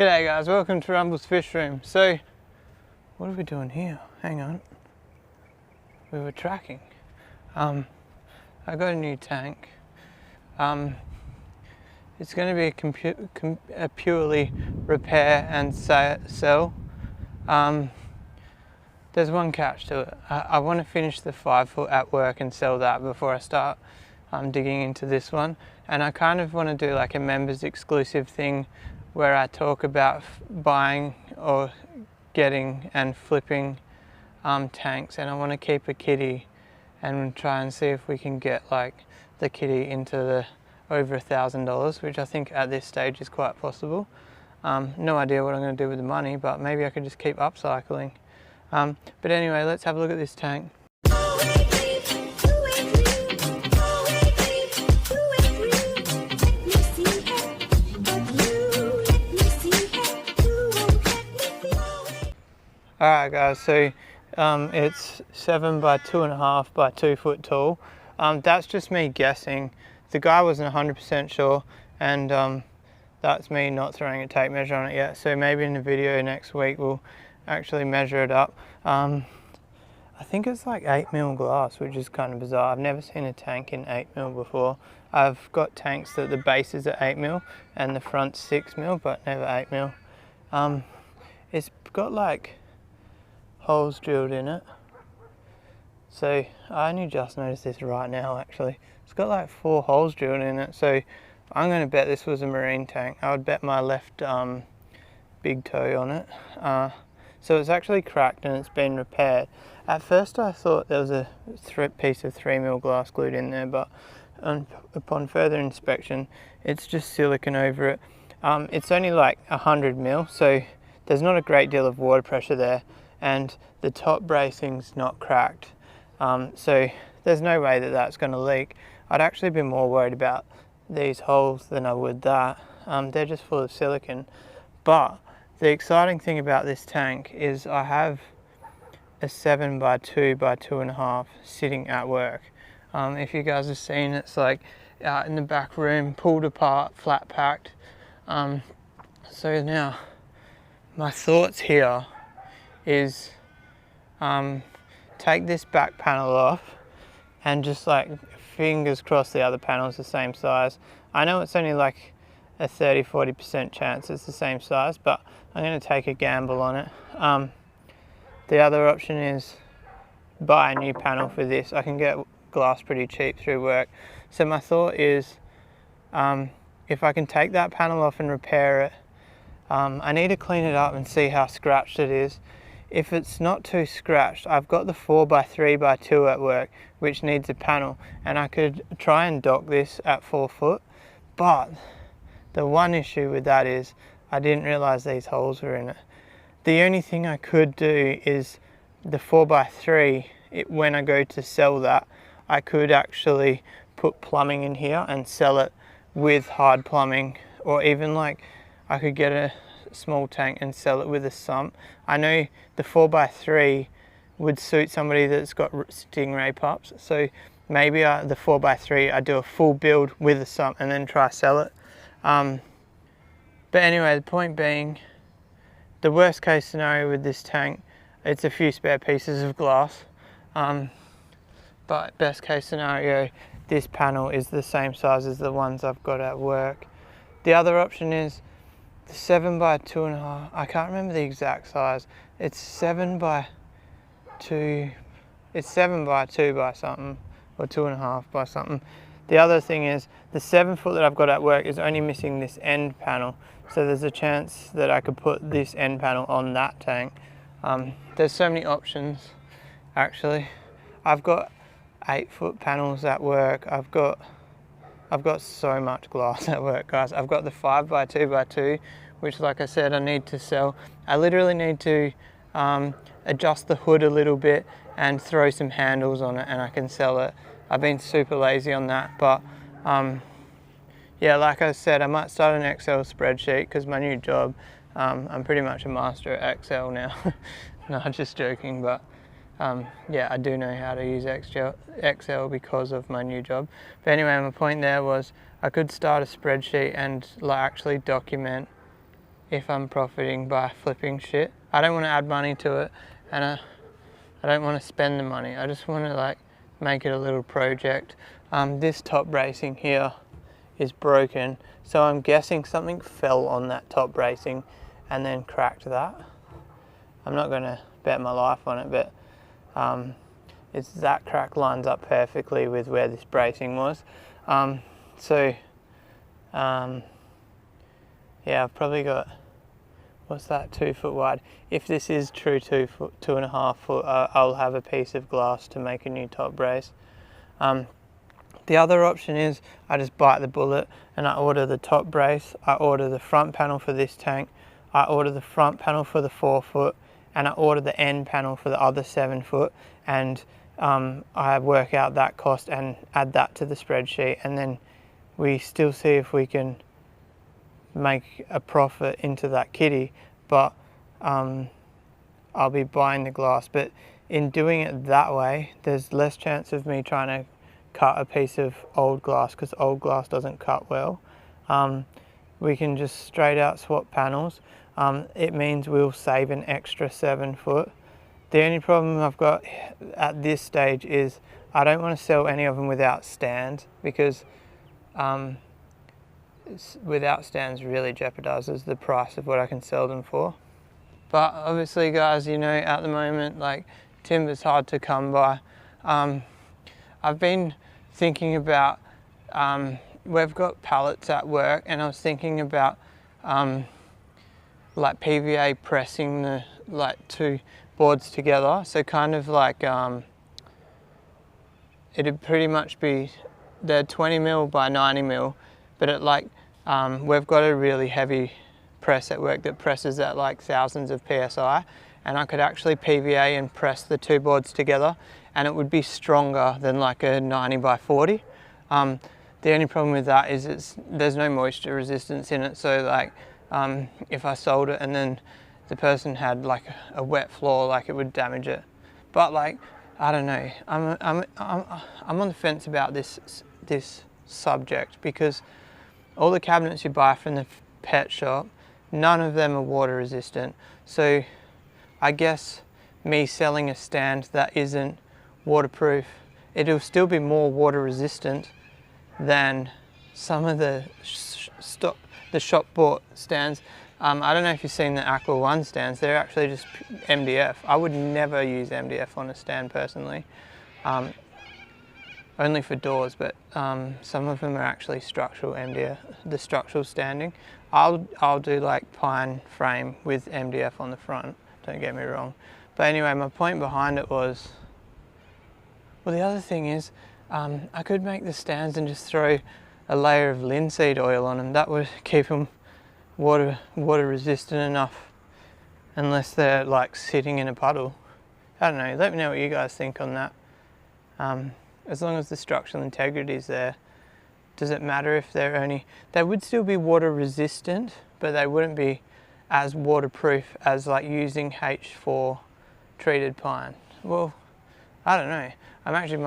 G'day guys, welcome to Rumble's Fish Room. So, what are we doing here? Hang on. We were tracking. I got a new tank. It's going to be a purely repair and sell. There's one catch to it. I want to finish the 5 foot at work and sell that before I start digging into this one. And I kind of want to do like a members exclusive thing where I talk about buying or getting and flipping tanks, and I want to keep a kitty and try and see if we can get like the kitty into the over $1,000, which I think at this stage is quite possible. No idea what I'm going to do with the money, but maybe I could just keep upcycling. But anyway, let's have a look at this tank. Alright guys, so it's 7 by 2.5 by 2 foot tall. That's just me guessing. The guy wasn't 100% sure, and that's me not throwing a tape measure on it yet. So maybe in the video next week we'll actually measure it up. I think it's like 8mm glass, which is kind of bizarre. I've never seen a tank in 8mm before. I've got tanks that the base is at 8mm and the front's 6mm, but never 8mm. It's got like holes drilled in it. So I only just noticed this right now actually. It's got like 4 holes drilled in it, so I'm going to bet this was a marine tank. I would bet my left big toe on it. So it's actually cracked and it's been repaired. At first I thought there was a piece of 3mm glass glued in there, but upon further inspection it's just silicone over it. It's only like 100mm, so there's not a great deal of water pressure there, and the top bracing's not cracked. So there's no way that that's going to leak. I'd actually be more worried about these holes than I would that. They're just full of silicone. But the exciting thing about this tank is I have a 7 by 2 by 2.5 sitting at work. If you guys have seen, it's like out in the back room, pulled apart, flat packed. So now my thoughts here is take this back panel off and just like fingers crossed the other panel's the same size. I know it's only like a 30-40% chance it's the same size, but I'm going to take a gamble on it. The other option is buy a new panel for this. I can get glass pretty cheap through work. So my thought is if I can take that panel off and repair it, I need to clean it up and see how scratched it is. If it's not too scratched, I've got the 4 by 3 by 2 at work, which needs a panel, and I could try and dock this at 4 foot. But the one issue with that is I didn't realize these holes were in it. The only thing I could do is the 4 by 3, when I go to sell that, I could actually put plumbing in here and sell it with hard plumbing, or even like I could get a small tank and sell it with a sump. I know the 4 by 3 would suit somebody that's got stingray pups, so maybe the 4 by 3 I do a full build with a sump and then try sell it. But anyway, the point being, the worst case scenario with this tank, it's a few spare pieces of glass, but best case scenario, this panel is the same size as the ones I've got at work. The other option is the 7 by 2.5, I can't remember the exact size. It's 7 by 2, it's 7 by 2 by something, or 2.5 by something. The other thing is the 7 foot that I've got at work is only missing this end panel. So there's a chance that I could put this end panel on that tank. There's so many options actually. I've got 8 foot panels at work. I've got so much glass at work, guys. I've got the 5 by 2 by 2, which like I said, I need to sell. I literally need to adjust the hood a little bit and throw some handles on it and I can sell it. I've been super lazy on that, but yeah, like I said, I might start an Excel spreadsheet because my new job, I'm pretty much a master at Excel now. No, just joking, but yeah, I do know how to use Excel because of my new job. But anyway, my point there was I could start a spreadsheet and actually document if I'm profiting by flipping shit. I don't want to add money to it, and I don't want to spend the money. I just want to like make it a little project. This top bracing here is broken, so I'm guessing something fell on that top bracing and then cracked that. I'm not going to bet my life on it, but that crack lines up perfectly with where this bracing was. Yeah, I've probably got, what's that, 2 foot wide. If this is true 2.5 foot, I'll have a piece of glass to make a new top brace. The other option is I just bite the bullet and I order the top brace, I order the front panel for this tank, I order the front panel for the 4 foot, and I order the end panel for the other 7 foot, and I work out that cost and add that to the spreadsheet, and then we still see if we can make a profit into that kitty, but I'll be buying the glass. But in doing it that way, there's less chance of me trying to cut a piece of old glass, because old glass doesn't cut well. We can just straight out swap panels. It means we'll save an extra 7 foot. The only problem I've got at this stage is I don't want to sell any of them without stands, because without stands really jeopardizes the price of what I can sell them for. But obviously, guys, you know, at the moment, like, timber's hard to come by. I've been thinking about, we've got pallets at work, and I was thinking about like PVA pressing the like 2 boards together, so kind of like it'd pretty much be, they're 20 mil by 90 mil, but it like we've got a really heavy press at work that presses at like thousands of PSI, and I could actually PVA and press the 2 boards together, and it would be stronger than like a 90 by 40. The only problem with that is there's no moisture resistance in it, so like if I sold it and then the person had like a wet floor, like it would damage it. But like, I don't know, I'm on the fence about this subject, because all the cabinets you buy from the pet shop, none of them are water resistant. So I guess me selling a stand that isn't waterproof, it'll still be more water resistant than some of the shop bought stands. I don't know if you've seen the Aqua One stands, they're actually just MDF. I would never use MDF on a stand personally, only for doors, but some of them are actually structural MDF, the structural standing. I'll do like pine frame with MDF on the front, don't get me wrong. But anyway, my point behind it was, well, the other thing is, I could make the stands and just throw a layer of linseed oil on them. That would keep them water resistant enough, unless they're like sitting in a puddle. I don't know, let me know what you guys think on that. As long as the structural integrity is there, does it matter if they would still be water resistant, but they wouldn't be as waterproof as like using H4 treated pine. Well, I don't know. I'm actually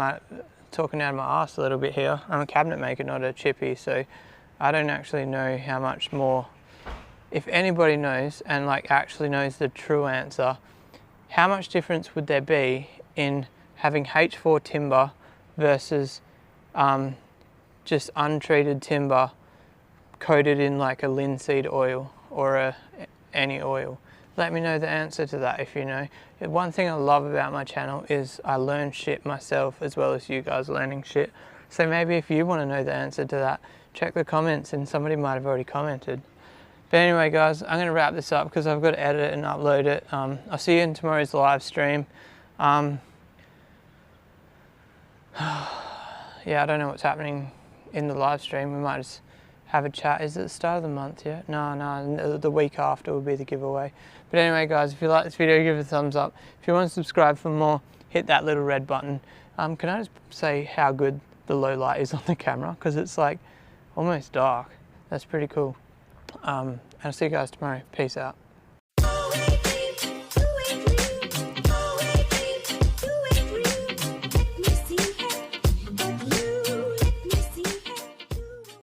talking out of my arse a little bit here. I'm a cabinet maker, not a chippy, so I don't actually know how much more. If anybody knows and like actually knows the true answer, how much difference would there be in having H4 timber versus just untreated timber coated in like a linseed oil or any oil? Let me know the answer to that if you know. One thing I love about my channel is I learn shit myself as well as you guys learning shit. So maybe if you want to know the answer to that, check the comments, and somebody might have already commented. But anyway, guys, I'm going to wrap this up because I've got to edit it and upload it. I'll see you in tomorrow's live stream. Yeah, I don't know what's happening in the live stream. We might just have a chat. Is it the start of the month yet? No, the week after will be the giveaway. But anyway, guys, if you like this video, give it a thumbs up. If you want to subscribe for more, hit that little red button. Can I just say how good the low light is on the camera? Because it's like almost dark. That's pretty cool. And I'll see you guys tomorrow. Peace out.